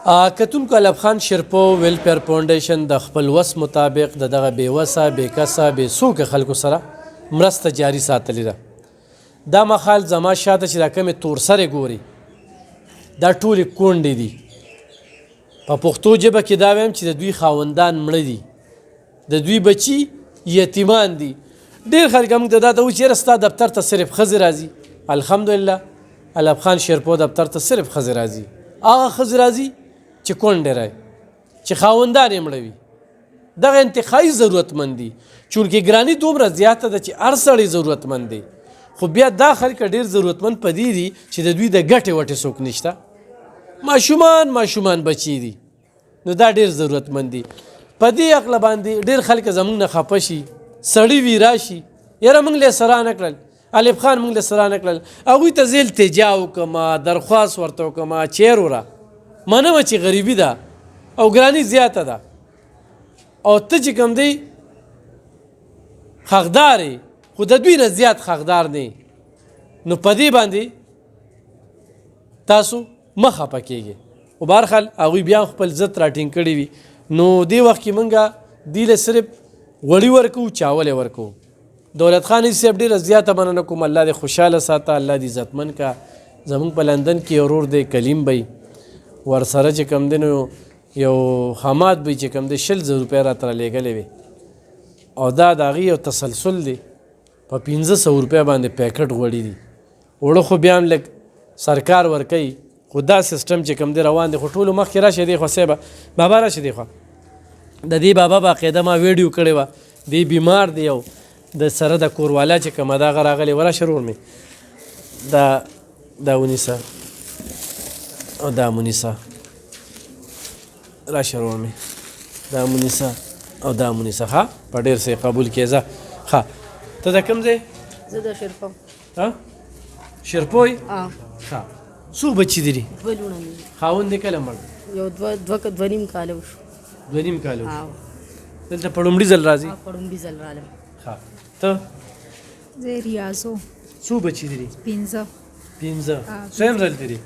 کتونکو الب خان شیرپو ویلفیر فاونډیشن د خپل وس مطابق د دغه بېوسه بېکسه بېڅوکه خلکو سره مرسته جاري ساتلې ده. دا مهال زما شاته چې دا کومې تور سرې ګوري دا ټولې کونډې دي. په پښتو ژبه کې دا وایم چې د دوی خاوندان مړه دي، د دوی بچي یتیمان دي. ډېر خلک موږ ته دا ته وایي چې یاره ستا دفتر ته صرف ښځې راځي. الحمدلله الب خان شیرپو دفتر ته صرف ښځې راځي. هغه ښځې راځي چې کونډې رای، چې خاوندان یې مړه وي. دغه انتخابي ضرورتمند دي. چونکې ګراني دومره زیاته ده چې هر سړی ضرورتمند دی، خو بیا دا خلک ډېر ضرورتمند په دې دي چې د دوی د ګټې وټې څوک نشته. ماشومان بچي دي، نو دا ډېر ضرورتمند دي. په دې عقله باندې ډېر خلک زموږ نه خفه شي، سړي وي راشي یاره موږ له سره نه کړل، الف خان موږ له سره نه کړل. هغوی ته زه التجا وکړم، درخواست ورته وکړم چیر وره منمه چې غریبي ده او ګراني زیاته ده او ته چې کوم دی حقدار یې، خو د دوی نه زیات حقدار نه. نو په دې باندې تاسو مه خفه کېږئ. خو بهرحال هغوی بیا خپل عزت راټینګ کړی وي. نو دې وخت کې موږ دوی له صرف غوړي ورکوو، چاول یې ورکوو. دولت خان صاحب ډېره زیاته مننه کوم، الله دې خوشحاله ساته، الله دې عزتمن کا. زموږ په لندن کې ورور دی کلیم بی، ورسره چې کوم دی نو یو حماد بی چې کوم دی 100,000 روپۍ راته رالیږلې وې او دا د هغې یو تسلسل دی. په 1500 روپۍ باندې پیکټ غوړي دي. اوړه خو بیا هم لږ سرکار ورکوي، خو دا سیسټم چې کوم دی روان دی. خو ټولو مخکې راشه دی خو صاحبه بابا راشه دی خوا د دې بابا باقاعده ما ویډیو کړې وه. دی بیمار دی او د سره د کوروالا چې کومه دغه راغلی وراشه ورور مې دا ونیسه او دا مونیسه راشه ورور مې دا مونیسه او دا مونیسه. ښه په ډېر څه قبول کېږه. ښه ته د کوم ځای؟ زه د شیرپو. شیرپو یې؟ ښه. څو بچي دي؟ 2 لوڼه دي. خاوند یې کله مړ؟ یو 2.5 کاله وشو. 2.5 کاله وشو. دلته په لومړي ځل راځي؟ په لومړي ځل رالم. ښه. ته؟ زه ریاضو. څو بچي دي؟ 15. 15. څویم ځل دي؟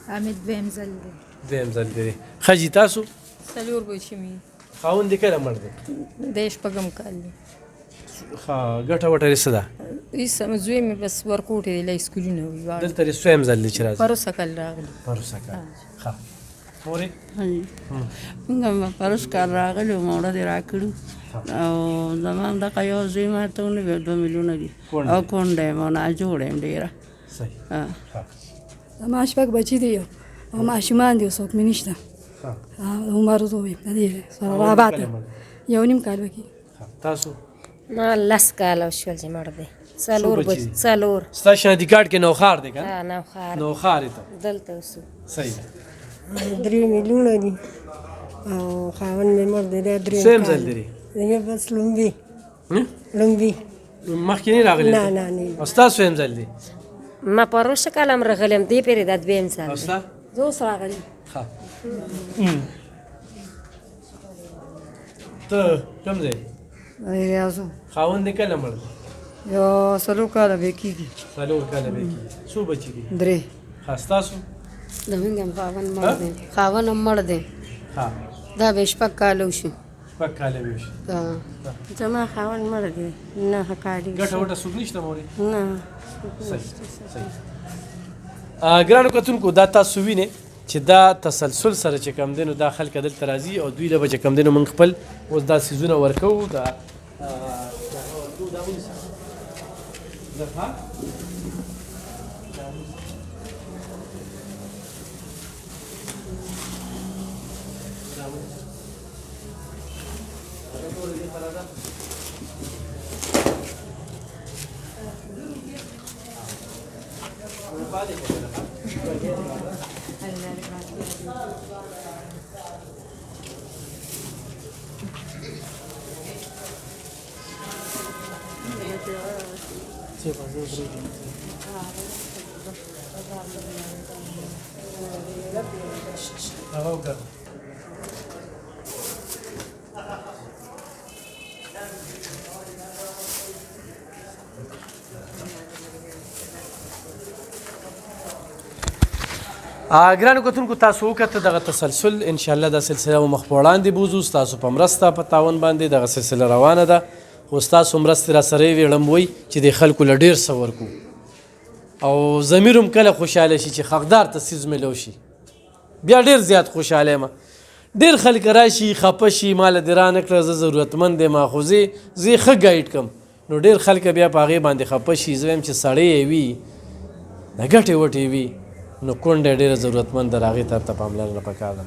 حامد دویم ځل دی. دویم ځل دی. ښځې تاسو؟ 4 بچي مې. خاوند یې کله مړ دی؟ د 6 کال دی. ښه ګټه وټه یې څه ده؟ هېڅ زوی مې بس ورکوټې دی لا سکولونه وي. دلته یې څویم ځل دی چې راځي؟ پروسه کال راغلی. پروسه کال. ښه. مورې؟ موږ هم پروس کال راغلي وو، ماړه دې راکړو او زما دغه یو زوی ماته ونه 2 میلیونه دي او کونډه یم او ناجوړه یم ډېره. زما 6 بچي دي او ماشومان دي، څوک مې نشته. عمر زوی د دې سره رابطه 1.5 کال وکړي. تاسو؟ ما 10 کاله شول چې مړ دی. 4 بچي. 4 ستا شناختی کارت کې نوښار دی که؟ نوښار یې ته دلته اوسو. صحیح ده. 3 میلیونه دي او خاوند مې مړ دی. دا 3 څویم ځل دی؟ زه بس لومبي مخکې نه راغلی؟ نه. او ستا څویم ځل دی؟ ما پروسه کال هم راغلم، دې پېرې دا 2یم ځل او دی. ستا؟ زه اوس راغلي. ښه. ته کوم ځای؟ ریاضو. خاوند یې کله مړ دی؟ یو 4 کاله به کېږي. 4 کاله به کېږي. څو بچي دي؟ 3. ښه. ستاسو؟ زموږ هم خاوند مړ دی. خاوند هم مړ دی. ښه. دا به 6 کاله وشو. 6 کاله به وشي. زما خاوند مړ دی. نه کاري ګټه وټه څوک نشته مورې؟ نه. صحیح. ګرانو کتونکو دا تاسو وینئ چې دا تسلسل سره چې کوم دی نو دا خلک دلته راځي او دوی له به چې کوم دی نو موږ خپل اوس دا څیزونه ورکوو. ګرانو کتونکو تاسو وکړه دغه تسلسل انشاءالله دا سلسله به مخ په وړاندې بوځو ستاسو په مرسته په تعاون باندې دغه سلسله روانه ده خو ستاسو مرستې را سره یې ویړمبوئ چې د خلکو له ډېر څه ورکو او ضمیر هم کله خوشحاله شي چې حقدار ته څیز میلو شي بیا ډېر زیات خوشحاله یم ډېر خلک راشي خفه شي ما له دې رانه کړه زه ضرورتمند یم خو زه یې ښه ګایډ کړم نو ډېر خلک بیا په هغې باندې خفه شي زه وایم چې سړی یې وي د ګټې وټې وي نو کونډه ډېره ضرورتمند ده هغې طرف ته پاملرنه پکار ده